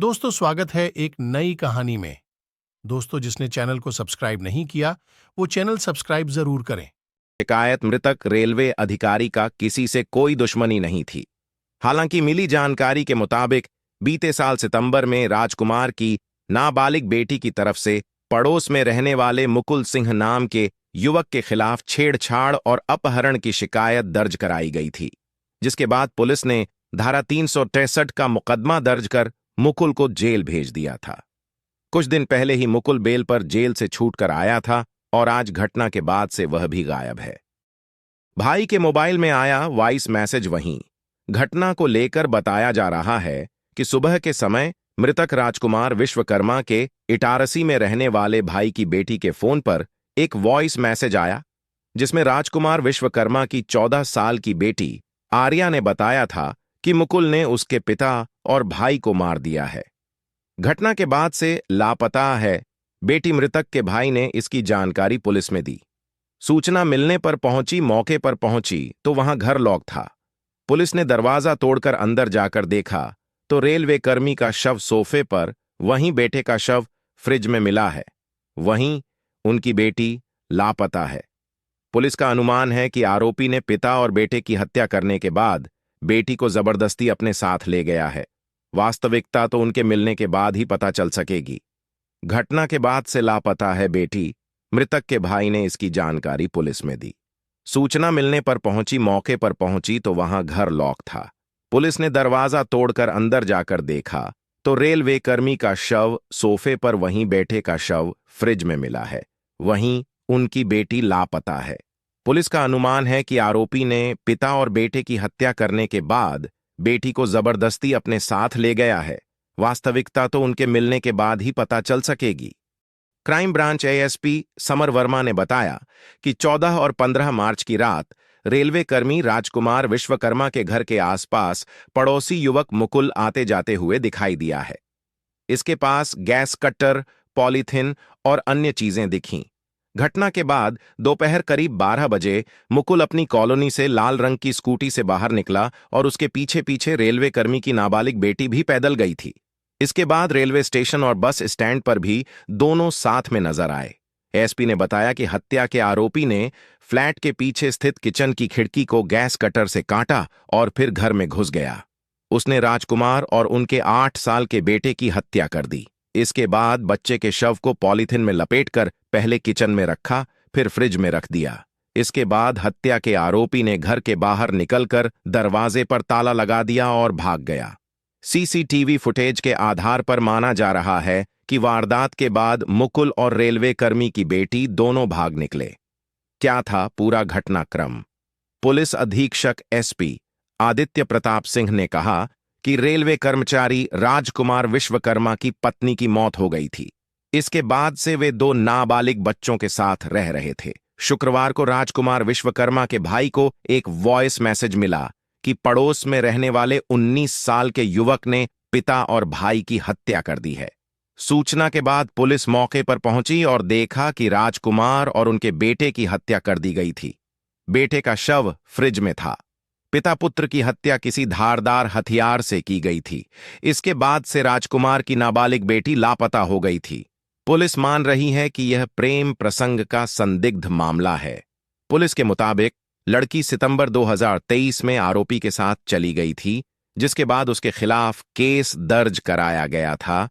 दोस्तों, स्वागत है एक नई कहानी में। दोस्तों, जिसने चैनल को सब्सक्राइब नहीं किया वो चैनल सब्सक्राइब जरूर करें। शिकायत मृतक रेलवे अधिकारी का किसी से कोई दुश्मनी नहीं थी। हालांकि मिली जानकारी के मुताबिक बीते साल सितंबर में राजकुमार की नाबालिग बेटी की तरफ से पड़ोस में रहने वाले मुकुल सिंह नाम के युवक के खिलाफ छेड़छाड़ और अपहरण की शिकायत दर्ज कराई गई थी, जिसके बाद पुलिस ने धारा 363 का मुकदमा दर्ज कर मुकुल को जेल भेज दिया था। कुछ दिन पहले ही मुकुल बेल पर जेल से छूटकर आया था और आज घटना के बाद से वह भी गायब है। भाई के मोबाइल में आया वॉइस मैसेज वहीं घटना को लेकर बताया जा रहा है कि सुबह के समय मृतक राजकुमार विश्वकर्मा के इटारसी में रहने वाले भाई की बेटी के फोन पर एक वॉइस मैसेज आया, जिसमें राजकुमार विश्वकर्मा की 14 साल की बेटी आर्या ने बताया था कि मुकुल ने उसके पिता और भाई को मार दिया है। घटना के बाद से लापता है बेटी मृतक के भाई ने इसकी जानकारी पुलिस में दी। सूचना मिलने पर मौके पर पहुंची तो वहां घर लॉक था। पुलिस ने दरवाजा तोड़कर अंदर जाकर देखा तो रेलवे कर्मी का शव सोफे पर, वहीं बेटे का शव फ्रिज में मिला है। वहीं उनकी बेटी लापता है। पुलिस का अनुमान है कि आरोपी ने पिता और बेटे की हत्या करने के बाद बेटी को जबरदस्ती अपने साथ ले गया है। वास्तविकता तो उनके मिलने के बाद ही पता चल सकेगी। घटना के बाद से लापता है बेटी मृतक के भाई ने इसकी जानकारी पुलिस में दी। सूचना मिलने पर मौके पर पहुंची तो वहां घर लॉक था। पुलिस ने दरवाजा तोड़कर अंदर जाकर देखा तो रेलवे कर्मी का शव सोफे पर, वहीं बेटे का शव फ्रिज में मिला है। वहीं उनकी बेटी लापता है। पुलिस का अनुमान है कि आरोपी ने पिता और बेटे की हत्या करने के बाद बेटी को जबरदस्ती अपने साथ ले गया है। वास्तविकता तो उनके मिलने के बाद ही पता चल सकेगी। Crime branch ASP summer Verma ने बताया कि 14 और 15 मार्च की रात रेलवे कर्मी राजकुमार विश्वकर्मा के घर के आसपास पड़ोसी युवक मुकुल आते जाते हुए दिखाई दिया है। इसके पास गैस कट्टर, पॉलीथिन और अन्य चीजें दिखीं। घटना के बाद दोपहर करीब 12 बजे मुकुल अपनी कॉलोनी से लाल रंग की स्कूटी से बाहर निकला और उसके पीछे पीछे रेलवे कर्मी की नाबालिग बेटी भी पैदल गई थी। इसके बाद रेलवे स्टेशन और बस स्टैंड पर भी दोनों साथ में नजर आए। एसपी ने बताया कि हत्या के आरोपी ने फ्लैट के पीछे स्थित किचन की खिड़की को गैस कटर से काटा और फिर घर में घुस गया। उसने राजकुमार और उनके 8 साल के बेटे की हत्या कर दी। इसके बाद बच्चे के शव को पॉलीथिन में लपेटकर पहले किचन में रखा, फिर फ्रिज में रख दिया। इसके बाद हत्या के आरोपी ने घर के बाहर निकलकर दरवाजे पर ताला लगा दिया और भाग गया। सीसीटीवी फुटेज के आधार पर माना जा रहा है कि वारदात के बाद मुकुल और रेलवे कर्मी की बेटी दोनों भाग निकले। क्या था पूरा घटनाक्रम? पुलिस अधीक्षक एसपी आदित्य प्रताप सिंह ने कहा कि रेलवे कर्मचारी राजकुमार विश्वकर्मा की पत्नी की मौत हो गई थी। इसके बाद से वे 2 नाबालिग बच्चों के साथ रह रहे थे। शुक्रवार को राजकुमार विश्वकर्मा के भाई को एक वॉइस मैसेज मिला कि पड़ोस में रहने वाले 19 साल के युवक ने पिता और भाई की हत्या कर दी है। सूचना के बाद पुलिस मौके पर पहुंची और देखा कि राजकुमार और उनके बेटे की हत्या कर दी गई थी। बेटे का शव फ्रिज में था। पिता पुत्र की हत्या किसी धारदार हथियार से की गई थी। इसके बाद से राजकुमार की नाबालिग बेटी लापता हो गई थी। पुलिस मान रही है कि यह प्रेम प्रसंग का संदिग्ध मामला है। पुलिस के मुताबिक लड़की सितंबर 2023 में आरोपी के साथ चली गई थी, जिसके बाद उसके खिलाफ केस दर्ज कराया गया था।